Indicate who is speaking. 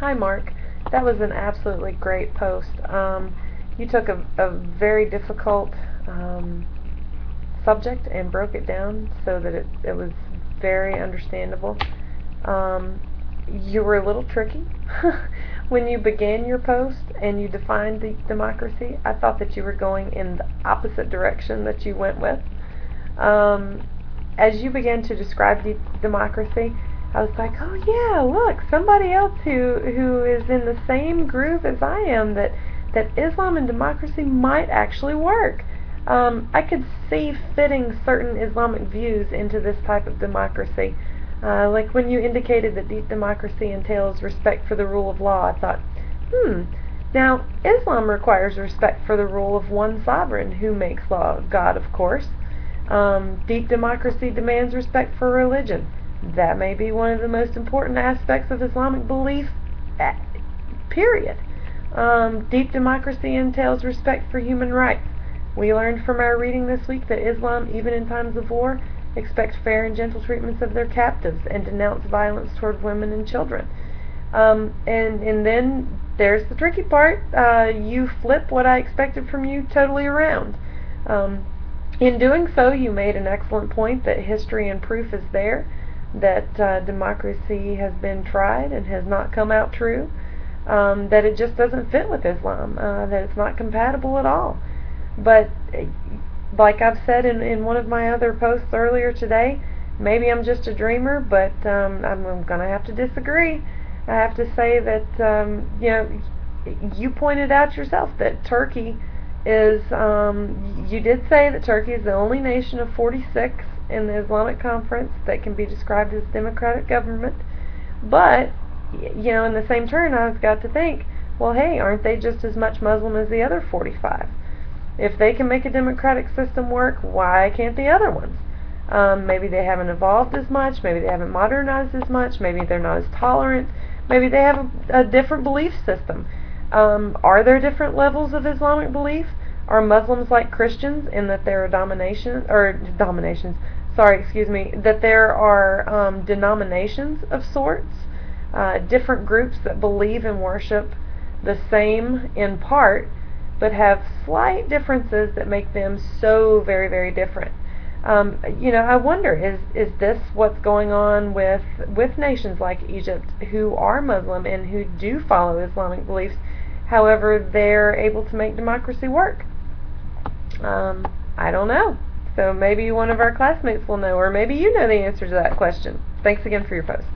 Speaker 1: Hi, Mark. That was an absolutely great post. You took a very difficult subject and broke it down so that it was very understandable. Um, you were a little tricky when you began your post and you defined the democracy. I thought that you were going in the opposite direction that you went with. Um, as you began to describe democracy, I was like, oh yeah, look, somebody else who is in the same group as I am, that Islam and democracy might actually work. I could see fitting certain Islamic views into this type of democracy. Like when you indicated that deep democracy entails respect for the rule of law, I thought, now Islam requires respect for the rule of one sovereign who makes law, God, of course. Deep democracy demands respect for religion. That may be one of the most important aspects of Islamic belief, period. Deep democracy entails respect for human rights. We learned from our reading this week that Islam, even in times of war, expects fair and gentle treatments of their captives and denounce violence toward women and children. And then there's the tricky part. You flip what I expected from you totally around. In doing so, you made an excellent point that history and proof is there, that democracy has been tried and has not come out true, that it just doesn't fit with Islam, that it's not compatible at all. But like I've said in one of my other posts earlier today, maybe I'm just a dreamer, but I'm going to have to disagree. I have to say that, you pointed out yourself that Turkey is, you did say that Turkey is the only nation of 46 in the Islamic Conference that can be described as democratic government. But, in the same turn, I've got to think, well, hey, aren't they just as much Muslim as the other 45? If they can make a democratic system work, why can't the other ones? Maybe they haven't evolved as much, maybe they haven't modernized as much, maybe they're not as tolerant, maybe they have a different belief system. Are there different levels of Islamic belief? Are Muslims like Christians in that there are that there are denominations of sorts, different groups that believe and worship the same in part, but have slight differences that make them so very, very different. I wonder, is this what's going on with nations like Egypt who are Muslim and who do follow Islamic beliefs, however they're able to make democracy work? I don't know. So maybe one of our classmates will know, or maybe you know the answer to that question. Thanks again for your post.